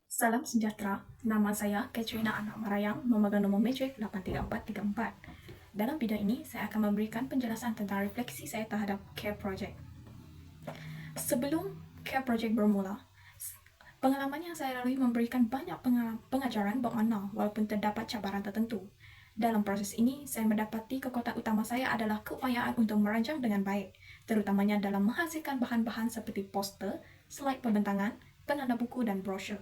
Salam sejahtera, nama saya Katrina Anak Marayang, memegang nombor Matric 83434. Dalam video ini, saya akan memberikan penjelasan tentang refleksi saya terhadap CARE Project. Sebelum CARE Project bermula, pengalaman yang saya lalui memberikan banyak pengajaran bermakna walaupun terdapat cabaran tertentu. Dalam proses ini, saya mendapati kekuatan utama saya adalah keupayaan untuk merancang dengan baik, terutamanya dalam menghasilkan bahan-bahan seperti poster, slide pembentangan, penanda buku, dan brosur.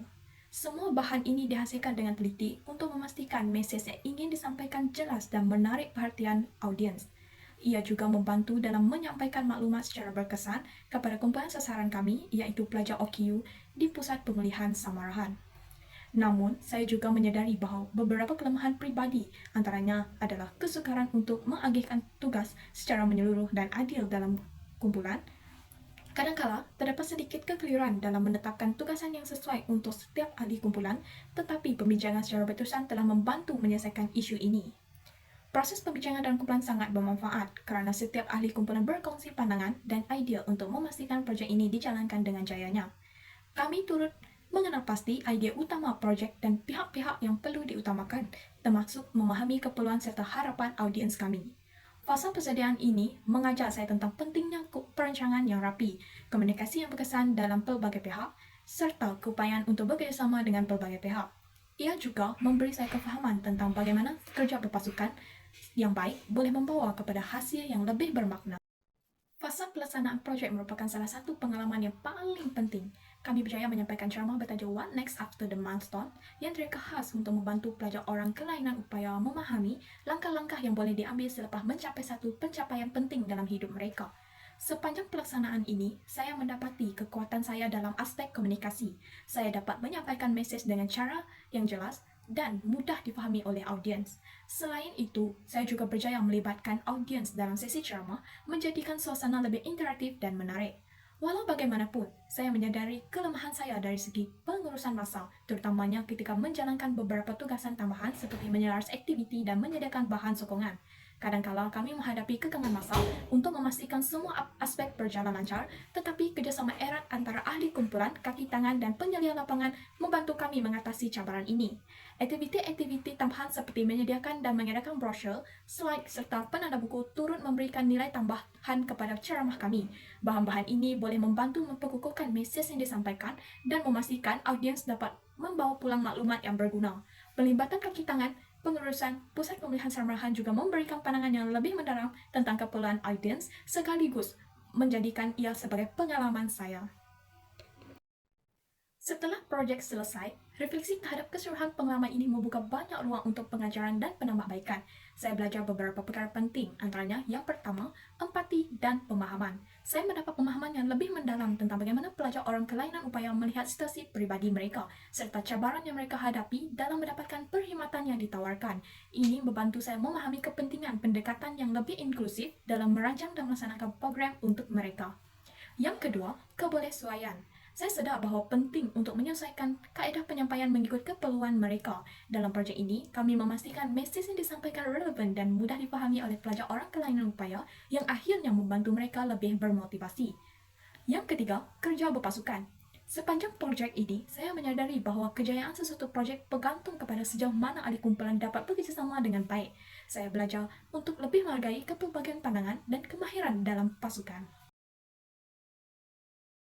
Semua bahan ini dihasilkan dengan teliti untuk memastikan mesej yang ingin disampaikan jelas dan menarik perhatian audiens. Ia juga membantu dalam menyampaikan maklumat secara berkesan kepada kumpulan sasaran kami, iaitu pelajar OKU di Pusat Pemulihan Samarahan. Namun, saya juga menyadari bahawa beberapa kelemahan pribadi antaranya adalah kesukaran untuk mengagihkan tugas secara menyeluruh dan adil dalam kumpulan. Kadangkala, terdapat sedikit kekeliruan dalam menetapkan tugasan yang sesuai untuk setiap ahli kumpulan, tetapi pembincangan secara berterusan telah membantu menyelesaikan isu ini. Proses pembincangan dalam kumpulan sangat bermanfaat kerana setiap ahli kumpulan berkongsi pandangan dan idea untuk memastikan projek ini dijalankan dengan jayanya. Kami turut mengenal pasti idea utama projek dan pihak-pihak yang perlu diutamakan, termasuk memahami keperluan serta harapan audiens kami. Fasa persediaan ini mengajar saya tentang pentingnya perancangan yang rapi, komunikasi yang berkesan dalam pelbagai pihak, serta keupayaan untuk bekerjasama dengan pelbagai pihak. Ia juga memberi saya kefahaman tentang bagaimana kerja berpasukan yang baik boleh membawa kepada hasil yang lebih bermakna. Fasa pelaksanaan projek merupakan salah satu pengalaman yang paling penting. Kami berjaya menyampaikan ceramah bertajuk What Next After the Milestone yang direka khas untuk membantu pelajar orang kelainan upaya memahami langkah-langkah yang boleh diambil selepas mencapai satu pencapaian penting dalam hidup mereka. Sepanjang pelaksanaan ini, saya mendapati kekuatan saya dalam aspek komunikasi. Saya dapat menyampaikan mesej dengan cara yang jelas dan mudah difahami oleh audiens. Selain itu, saya juga berjaya melibatkan audiens dalam sesi ceramah, menjadikan suasana lebih interaktif dan menarik. Walau bagaimanapun, saya menyadari kelemahan saya dari segi pengurusan masa, terutamanya ketika menjalankan beberapa tugasan tambahan seperti menyelaras aktiviti dan menyediakan bahan sokongan. Kadangkala kami menghadapi kekangan masa untuk memastikan semua aspek berjalan lancar, tetapi kerjasama erat antara ahli kumpulan, kaki tangan dan penyelia lapangan membantu kami mengatasi cabaran ini. Aktiviti-aktiviti tambahan seperti menyediakan dan mengedarkan brosur, slide serta penanda buku turut memberikan nilai tambahan kepada ceramah kami. Bahan-bahan ini boleh membantu memperkukuhkan mesej yang disampaikan dan memastikan audiens dapat membawa pulang maklumat yang berguna. Pelibatan kaki tangan pengurusan Pusat Pemulihan Samarahan juga memberikan pandangan yang lebih mendalam tentang keperluan audiens sekaligus menjadikan ia sebagai pengalaman saya. Setelah projek selesai, refleksi terhadap keseluruhan pengalaman ini membuka banyak ruang untuk pengajaran dan penambahbaikan. Saya belajar beberapa perkara penting, antaranya yang pertama, empati dan pemahaman. Saya mendapat pemahaman yang lebih mendalam tentang bagaimana pelajar orang kelainan upaya melihat situasi peribadi mereka, serta cabaran yang mereka hadapi dalam mendapatkan perkhidmatan yang ditawarkan. Ini membantu saya memahami kepentingan pendekatan yang lebih inklusif dalam merancang dan melaksanakan program untuk mereka. Yang kedua, kebersesuaian. Saya sedar bahawa penting untuk menyesuaikan kaedah penyampaian mengikut keperluan mereka. Dalam projek ini, kami memastikan mesej yang disampaikan relevan dan mudah dipahami oleh pelajar orang kelainan upaya yang akhirnya membantu mereka lebih bermotivasi. Yang ketiga, kerja berpasukan. Sepanjang projek ini, saya menyadari bahawa kejayaan sesuatu projek bergantung kepada sejauh mana ahli kumpulan dapat bekerjasama dengan baik. Saya belajar untuk lebih menghargai kepelbagaian pandangan dan kemahiran dalam pasukan.